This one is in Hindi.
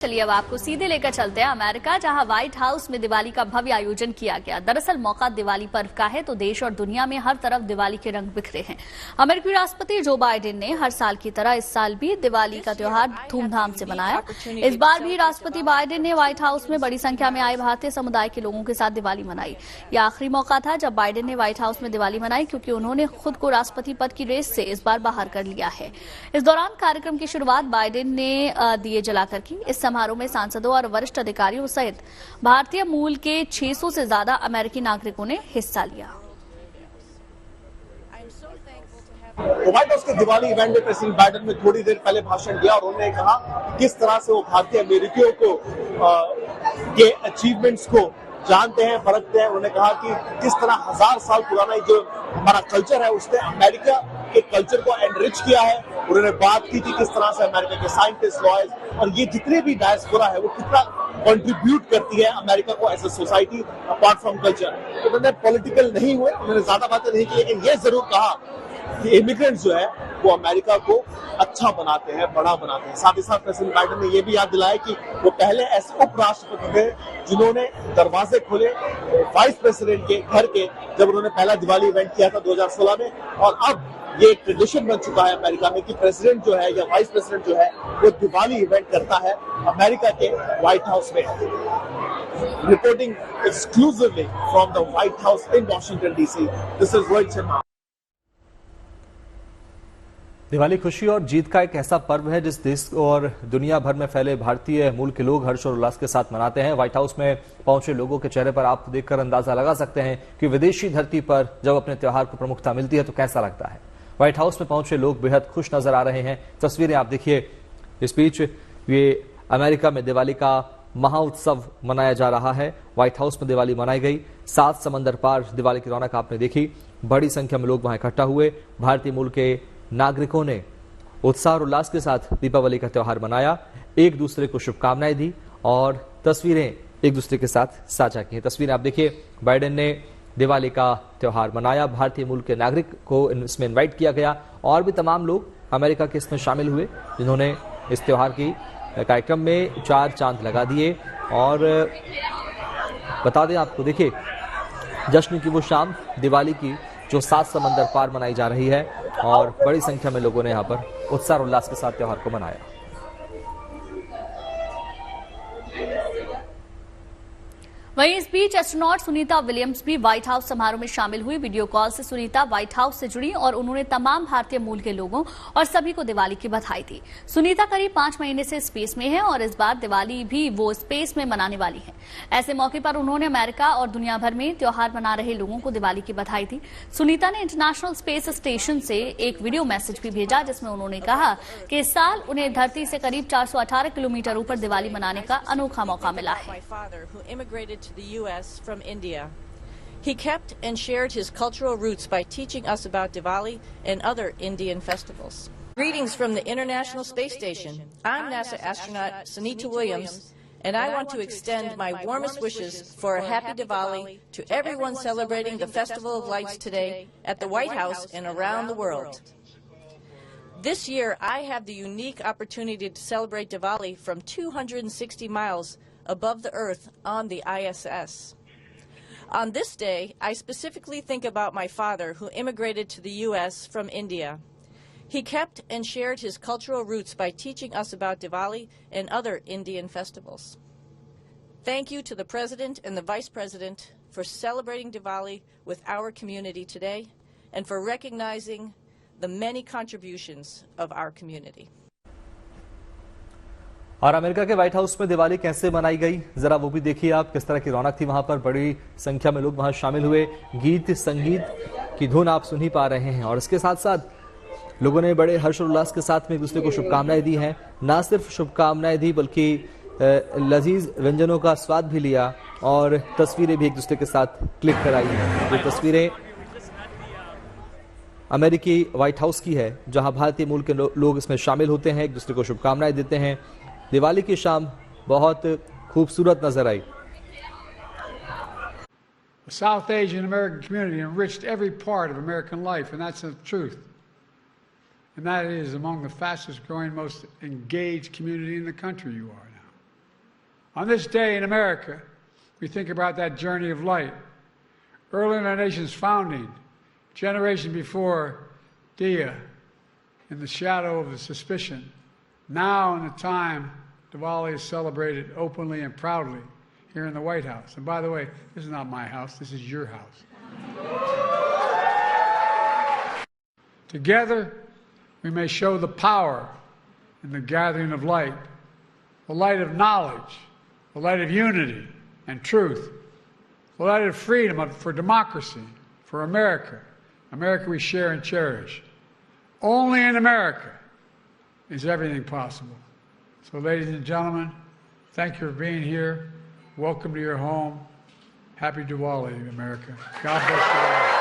चलिए अब आपको सीधे लेकर चलते हैं अमेरिका, जहां व्हाइट हाउस में दिवाली का भव्य आयोजन किया गया। दरअसल मौका दिवाली पर्व का है तो देश और दुनिया में हर तरफ दिवाली के रंग बिखरे हैं। अमेरिकी राष्ट्रपति जो बाइडेन ने हर साल की तरह इस साल भी दिवाली का त्योहार धूमधाम से मनाया। इस बार भी राष्ट्रपति बाइडेन ने व्हाइट हाउस में बड़ी संख्या में आए भारतीय समुदाय के लोगों के साथ दिवाली मनाई। यह आखिरी मौका था जब बाइडेन ने व्हाइट हाउस में दिवाली मनाई, क्योंकि उन्होंने खुद को राष्ट्रपति पद की रेस से इस बार बाहर कर लिया है। इस दौरान कार्यक्रम की शुरुआत बाइडेन ने दिए जलाकर की। इस समारोह में सांसदों और वरिष्ठ अधिकारियों सहित भारतीय मूल के 600 से ज्यादा अमेरिकी नागरिकों ने हिस्सा लिया। व्हाइट हाउस के दिवाली इवेंट में प्रेसिडेंट बाइडेन ने थोड़ी देर पहले भाषण दिया और उन्होंने कहा कि किस तरह से वो भारतीय अमेरिकियों को के अचीवमेंट्स को जानते हैं, परखते हैं। उन्होंने कहा कि किस तरह 1000 साल पुराना जो हमारा कल्चर है उसने अमेरिका के कल्चर को एनरिच किया है। उन्होंने बात की थी किस तरह से अमेरिका के साइंटिस्ट, लॉयर्स और ये जितने भी डायस्पोरा है वो कितना कंट्रीब्यूट करती है अमेरिका को as a society apart from culture. तो उन्होंने पॉलिटिकल नहीं हुए, उन्होंने ज्यादा बातें नहीं की, लेकिन ये जरूर कहा कि इमिग्रेंट्स जो है वो अमेरिका को अच्छा बनाते हैं, बड़ा बनाते हैं। साथ ही साथ प्रेसिडेंट बाइडेन ने ये भी याद दिलाया कि वो पहले ऐसे उपराष्ट्रपति थे जिन्होंने दरवाजे खोले वाइस प्रेसिडेंट के घर के, जब उन्होंने पहला दिवाली इवेंट किया था 2016 में। और अब ये एक ट्रेडिशन बन चुका है अमेरिका में कि प्रेसिडेंट जो है या वाइस प्रेसिडेंट जो है वो दिवाली इवेंट करता है अमेरिका के व्हाइट हाउस में। Reporting exclusively from the white house in Washington DC, this is Rohit Sharma. Diwali खुशी और जीत का एक ऐसा पर्व है जिस देश और दुनिया भर में फैले भारतीय मूल के लोग हर्ष और उल्लास के साथ मनाते हैं। व्हाइट हाउस में पहुंचे लोगों के चेहरे पर आप देखकर अंदाजा लगा सकते हैं कि विदेशी धरती पर जब अपने त्योहार को प्रमुखता मिलती है तो कैसा लगता है। व्हाइट हाउस में पहुंचे लोग बेहद खुश नजर आ रहे हैं। तस्वीरें आप देखिए। इस बीच ये अमेरिका में दिवाली का महाउत्सव मनाया जा रहा है। व्हाइट हाउस में दिवाली मनाई गई। 7 समंदर पार दिवाली की रौनक आपने देखी। बड़ी संख्या में लोग वहां इकट्ठा हुए। भारतीय मूल के नागरिकों ने उत्साह और उल्लास के साथ दीपावली का त्योहार मनाया, एक दूसरे को शुभकामनाएं दी और तस्वीरें एक दूसरे के साथ साझा की। तस्वीरें आप देखिए। बाइडेन ने दिवाली का त्योहार मनाया। भारतीय मूल के नागरिक को इसमें इनवाइट किया गया और भी तमाम लोग अमेरिका के इसमें शामिल हुए जिन्होंने इस त्योहार की कार्यक्रम में 4 चांद लगा दिए। और बता दें आपको, देखिए जश्न की वो शाम दिवाली की जो 7 समंदर पार मनाई जा रही है और बड़ी संख्या में लोगों ने यहां पर उत्साह और उल्लास के साथ त्योहार को मनाया। वहीं इस बीच एस्ट्रोनॉट सुनीता विलियम्स भी व्हाइट हाउस समारोह में शामिल हुई। वीडियो कॉल से सुनीता व्हाइट हाउस से जुड़ी और उन्होंने तमाम भारतीय मूल के लोगों और सभी को दिवाली की बधाई दी। सुनीता करीब 5 महीने से स्पेस में है और इस बार दिवाली भी वो स्पेस में मनाने वाली है। ऐसे मौके पर उन्होंने अमेरिका और दुनिया भर में त्योहार मना रहे लोगों को दिवाली की बधाई दी। सुनीता ने इंटरनेशनल स्पेस स्टेशन से एक वीडियो मैसेज भी भेजा जिसमें उन्होंने कहा कि इस साल उन्हें धरती से करीब 418 किलोमीटर ऊपर दिवाली मनाने का अनोखा मौका मिला है। to the U.S. from India. He kept and shared his cultural roots by teaching us about Diwali and other Indian festivals. Greetings from the International Space Station. I'm NASA astronaut Sunita Williams, and I want to extend my warmest wishes for a happy Diwali to everyone celebrating the Festival of Lights today at the White House and around the world. This year, I have the unique opportunity to celebrate Diwali from 260 miles above the Earth on the ISS. On this day, I specifically think about my father who immigrated to the U.S. from India. He kept and shared his cultural roots by teaching us about Diwali and other Indian festivals. Thank you to the President and the Vice President for celebrating Diwali with our community today and for recognizing the many contributions of our community. और अमेरिका के व्हाइट हाउस में दिवाली कैसे मनाई गई जरा वो भी देखिए आप। किस तरह की रौनक थी वहां पर। बड़ी संख्या में लोग वहां शामिल हुए। गीत संगीत की धुन आप सुन ही पा रहे हैं और इसके साथ साथ लोगों ने बड़े हर्ष और उल्लास के साथ में एक दूसरे को शुभकामनाएं दी हैं। ना सिर्फ शुभकामनाएं दी बल्कि लजीज व्यंजनों का स्वाद भी लिया और तस्वीरें भी एक दूसरे के साथ क्लिक कराई हैं। ये तस्वीरें अमेरिकी व्हाइट हाउस की है जहां भारतीय मूल के लोग इसमें शामिल होते हैं, एक दूसरे को शुभकामनाएं देते हैं। दिवाली की शाम बहुत खूबसूरत नजर आई। The South Asian American community enriched every part of American life, and that's the truth. And that is among the fastest growing, most engaged community in the country you are now. On this day in America, we think about that journey of light. Early in our nation's founding, generation before Dia, in the shadow of the suspicion, now in the time Diwali is celebrated openly and proudly here in the White House. And by the way, this is not my house, this is your house. Together, we may show the power in the gathering of light, the light of knowledge, the light of unity and truth, the light of freedom for democracy, for America, America we share and cherish. Only in America is everything possible. So, ladies and gentlemen, thank you for being here. Welcome to your home. Happy Diwali, America. God bless you all.